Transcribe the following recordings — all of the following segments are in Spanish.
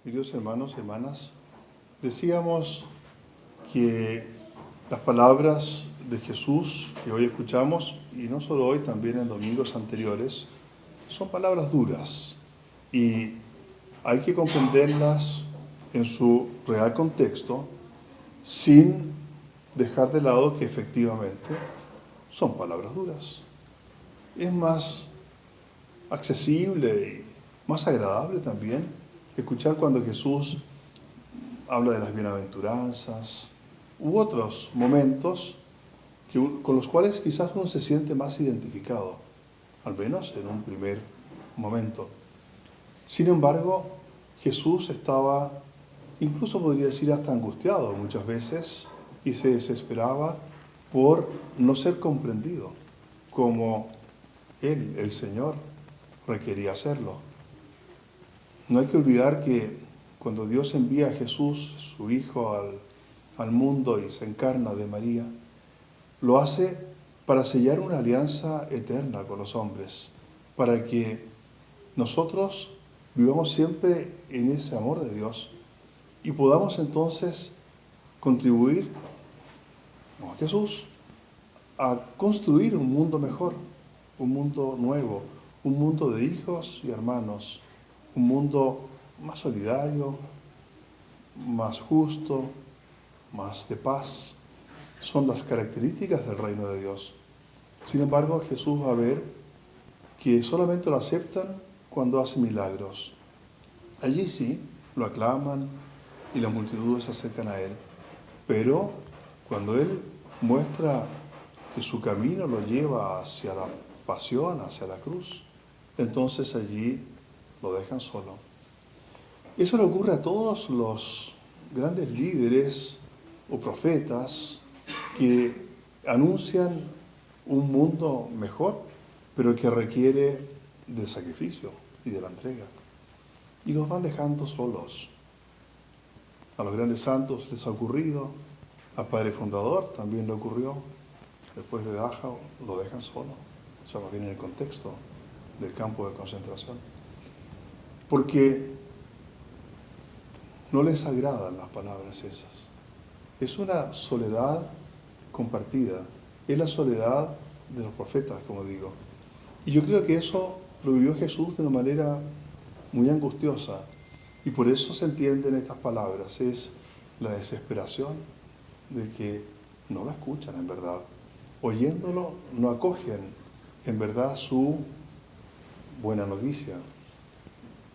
Queridos hermanos y hermanas, decíamos que las palabras de Jesús que hoy escuchamos, y no solo hoy, también en domingos anteriores, son palabras duras y hay que comprenderlas en su real contexto sin dejar de lado que efectivamente son palabras duras. Es más accesible y más agradable también escuchar cuando Jesús habla de las bienaventuranzas u otros momentos con los cuales quizás uno se siente más identificado, al menos en un primer momento. Sin embargo, Jesús estaba, incluso podría decir hasta angustiado muchas veces, y se desesperaba por no ser comprendido como Él, el Señor, requería hacerlo. No hay que olvidar que cuando Dios envía a Jesús, su Hijo, al mundo y se encarna de María, lo hace para sellar una alianza eterna con los hombres, para que nosotros vivamos siempre en ese amor de Dios y podamos entonces contribuir, como Jesús, a construir un mundo mejor, un mundo nuevo, un mundo de hijos y hermanos, un mundo más solidario, más justo, más de paz. Son las características del reino de Dios. Sin embargo, Jesús va a ver que solamente lo aceptan cuando hace milagros. Allí sí, lo aclaman y las multitudes se acercan a Él. Pero cuando Él muestra que su camino lo lleva hacia la pasión, hacia la cruz, entonces allí lo dejan solo. Eso le ocurre a todos los grandes líderes o profetas que anuncian un mundo mejor, pero que requiere del sacrificio y de la entrega. Y los van dejando solos. A los grandes santos les ha ocurrido, al Padre Fundador también le ocurrió. Después de Dachau lo dejan solo. O sea, más bien en el contexto del campo de concentración. Porque no les agradan las palabras esas. Es una soledad compartida. Es la soledad de los profetas, como digo. Y yo creo que eso lo vivió Jesús de una manera muy angustiosa. Y por eso se entienden estas palabras. Es la desesperación de que no la escuchan en verdad. Oyéndolo, no acogen en verdad su buena noticia,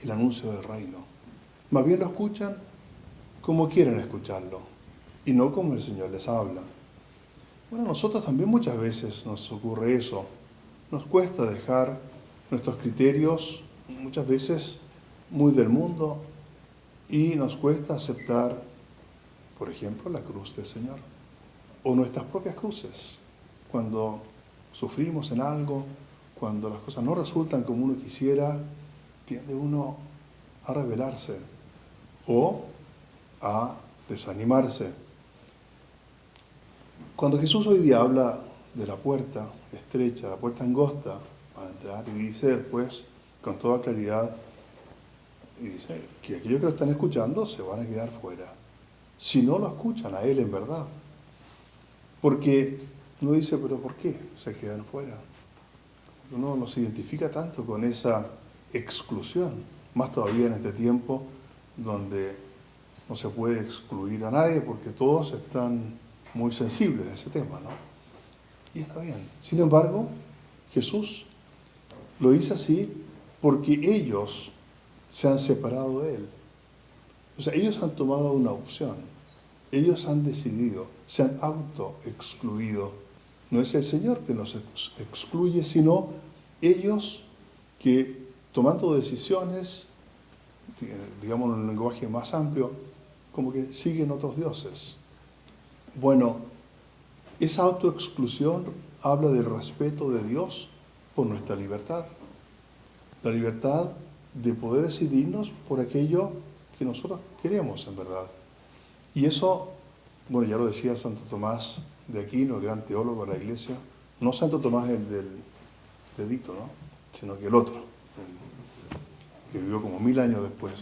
el anuncio del reino. Más bien lo escuchan como quieren escucharlo y no como el Señor les habla. Bueno, a nosotros también muchas veces nos ocurre eso. Nos cuesta dejar nuestros criterios, muchas veces muy del mundo, y nos cuesta aceptar, por ejemplo, la cruz del Señor o nuestras propias cruces. Cuando sufrimos en algo, cuando las cosas no resultan como uno quisiera, tiende uno a rebelarse o a desanimarse. Cuando Jesús hoy día habla de la puerta estrecha, la puerta angosta para entrar, y dice después con toda claridad, y dice que aquellos que lo están escuchando se van a quedar fuera, si no lo escuchan a Él en verdad. Porque uno dice, pero ¿por qué se quedan fuera? Uno no se identifica tanto con esa exclusión, más todavía en este tiempo donde no se puede excluir a nadie porque todos están muy sensibles a ese tema, ¿no? Y está bien. Sin embargo, Jesús lo dice así porque ellos se han separado de Él. O sea, ellos han tomado una opción. Ellos han decidido, se han autoexcluido. No es el Señor que nos excluye, sino ellos que, tomando decisiones, digamos en un lenguaje más amplio, como que siguen otros dioses. Bueno, esa autoexclusión habla del respeto de Dios por nuestra libertad. La libertad de poder decidirnos por aquello que nosotros queremos en verdad. Y eso, bueno, ya lo decía Santo Tomás de Aquino, el gran teólogo de la Iglesia, no Santo Tomás el del dedito, ¿no? Sino que el otro, que vivió como 1000 años después.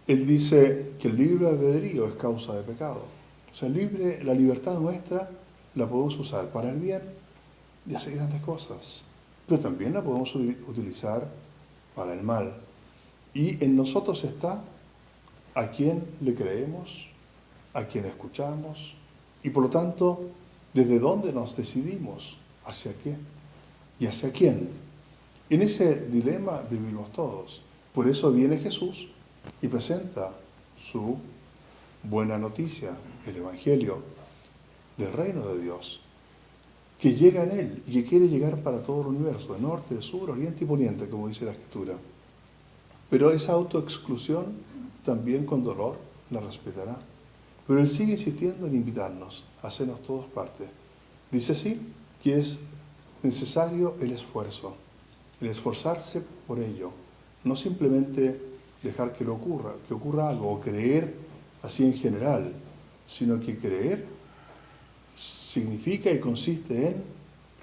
Él dice que el libre albedrío es causa de pecado. O sea, la libertad nuestra la podemos usar para el bien y hacer grandes cosas, pero también la podemos utilizar para el mal. Y en nosotros está a quién le creemos, a quién escuchamos, y por lo tanto, desde dónde nos decidimos, hacia qué y hacia quién. En ese dilema vivimos todos. Por eso viene Jesús y presenta su buena noticia, el Evangelio del reino de Dios, que llega en Él y que quiere llegar para todo el universo, de norte, de sur, oriente y poniente, como dice la Escritura. Pero esa autoexclusión, también con dolor, la respetará. Pero Él sigue insistiendo en invitarnos a hacernos todos parte. Dice así que es necesario el esfuerzo, el esforzarse por ello, no simplemente dejar que ocurra algo, o creer así en general, sino que creer significa y consiste en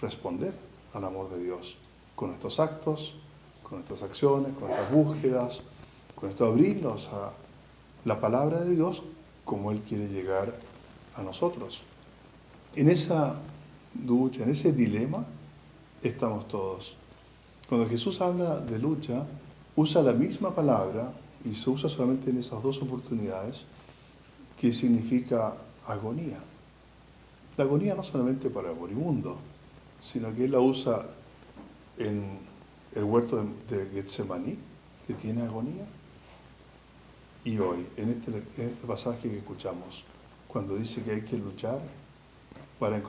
responder al amor de Dios, con nuestros actos, con nuestras acciones, con nuestras búsquedas, con nuestro abrirnos a la palabra de Dios como Él quiere llegar a nosotros. En esa lucha, en ese dilema, estamos todos. Cuando Jesús habla de lucha, usa la misma palabra, y se usa solamente en esas dos oportunidades, que significa agonía. La agonía no solamente para el moribundo, sino que Él la usa en el huerto de Getsemaní, que tiene agonía, y hoy, en este pasaje que escuchamos, cuando dice que hay que luchar para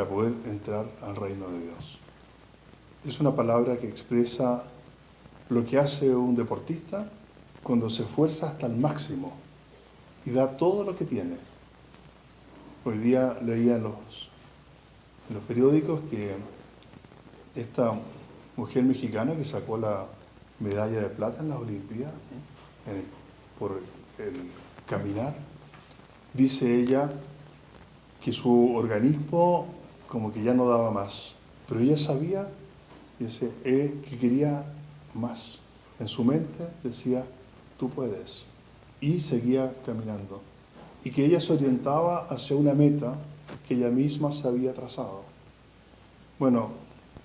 poder entrar al reino de Dios. Es una palabra que expresa lo que hace un deportista cuando se esfuerza hasta el máximo y da todo lo que tiene. Hoy día leía en los periódicos que esta mujer mexicana que sacó la medalla de plata en las Olimpiadas, por el caminar, dice ella que su organismo como que ya no daba más, pero ella sabía que quería más. En su mente decía, tú puedes, y seguía caminando, y que ella se orientaba hacia una meta que ella misma se había trazado. Bueno,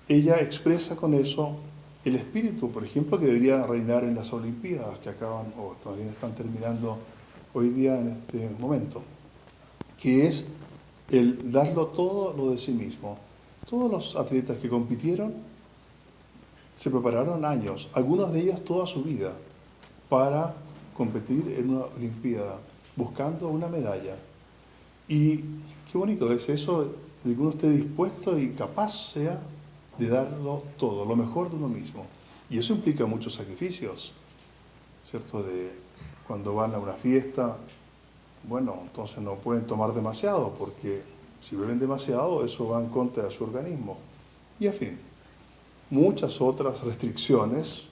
ella expresa con eso el espíritu, por ejemplo, que debería reinar en las Olimpiadas que acaban o todavía están terminando hoy día en este momento, que es el darlo todo lo de sí mismo. Todos los atletas que compitieron se prepararon años, algunos de ellos toda su vida, para competir en una Olimpiada, buscando una medalla. Y qué bonito es eso, de que uno esté dispuesto y capaz sea de darlo todo, lo mejor de uno mismo. Y eso implica muchos sacrificios, ¿cierto? De cuando van a una fiesta, bueno, entonces no pueden tomar demasiado, porque si beben demasiado, eso va en contra de su organismo. Y en fin, muchas otras restricciones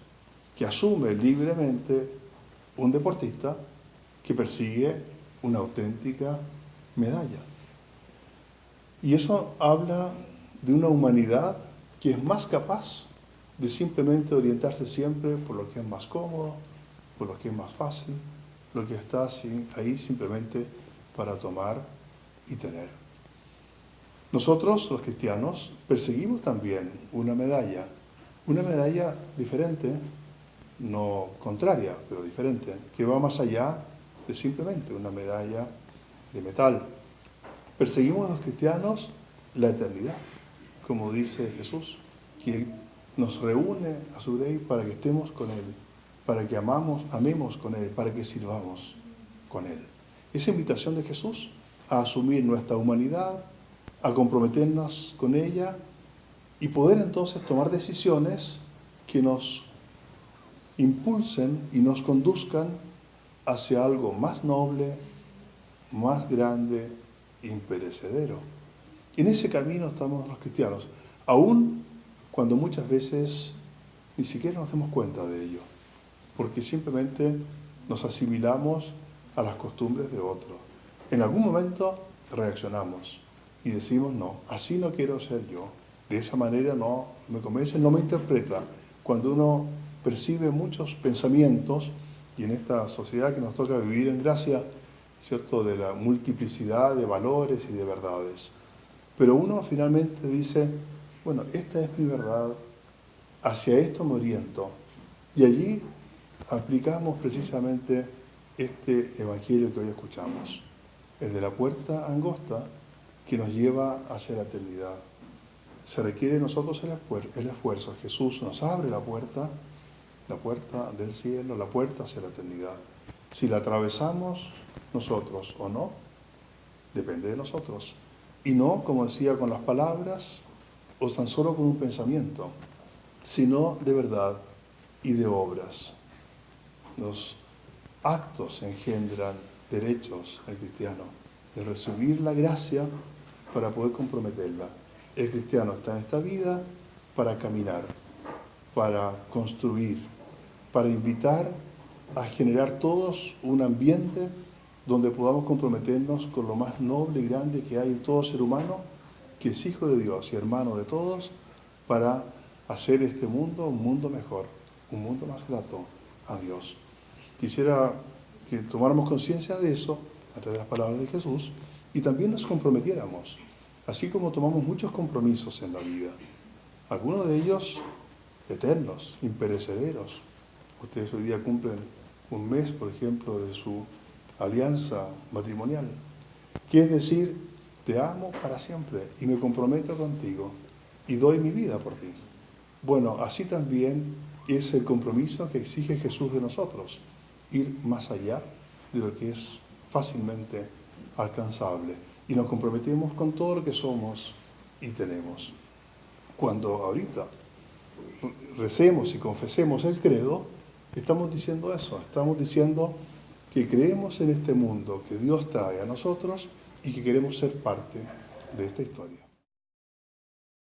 que asume libremente un deportista que persigue una auténtica medalla. Y eso habla de una humanidad que es más capaz de simplemente orientarse siempre por lo que es más cómodo, por lo que es más fácil, lo que está ahí simplemente para tomar y tener. Nosotros, los cristianos, perseguimos también una medalla diferente, no contraria, pero diferente, que va más allá de simplemente una medalla de metal. Perseguimos los cristianos la eternidad, como dice Jesús, que Él nos reúne a su grey para que estemos con Él, para que amemos con Él, para que sirvamos con Él. Esa invitación de Jesús a asumir nuestra humanidad, a comprometernos con ella y poder entonces tomar decisiones que nos impulsen y nos conduzcan hacia algo más noble, más grande, imperecedero. En ese camino estamos los cristianos, aun cuando muchas veces ni siquiera nos damos cuenta de ello, porque simplemente nos asimilamos a las costumbres de otros. En algún momento reaccionamos y decimos, no, así no quiero ser yo, de esa manera no me convence, no me interpreta. Cuando uno percibe muchos pensamientos y en esta sociedad que nos toca vivir en gracia, ¿cierto?, de la multiplicidad de valores y de verdades. Pero uno finalmente dice, bueno, esta es mi verdad, hacia esto me oriento. Y allí aplicamos precisamente este evangelio que hoy escuchamos, el de la puerta angosta que nos lleva hacia la eternidad. Se requiere de nosotros el esfuerzo. Jesús nos abre la puerta del cielo, la puerta hacia la eternidad. Si la atravesamos nosotros o no, depende de nosotros. Y no, como decía, con las palabras o tan solo con un pensamiento, sino de verdad y de obras. Los actos engendran derechos al cristiano, el recibir la gracia para poder comprometerla. El cristiano está en esta vida para caminar, para construir, para invitar a generar todos un ambiente donde podamos comprometernos con lo más noble y grande que hay en todo ser humano, que es hijo de Dios y hermano de todos, para hacer este mundo un mundo mejor, un mundo más grato a Dios. Quisiera que tomáramos conciencia de eso a través de las palabras de Jesús y también nos comprometiéramos, así como tomamos muchos compromisos en la vida, algunos de ellos eternos, imperecederos. Ustedes hoy día cumplen un mes, por ejemplo, de su alianza matrimonial, que es decir, te amo para siempre y me comprometo contigo y doy mi vida por ti. Bueno, así también es el compromiso que exige Jesús de nosotros, ir más allá de lo que es fácilmente alcanzable. Y nos comprometemos con todo lo que somos y tenemos. Cuando ahorita recemos y confesemos el credo, estamos diciendo eso, estamos diciendo que creemos en este mundo que Dios trae a nosotros y que queremos ser parte de esta historia.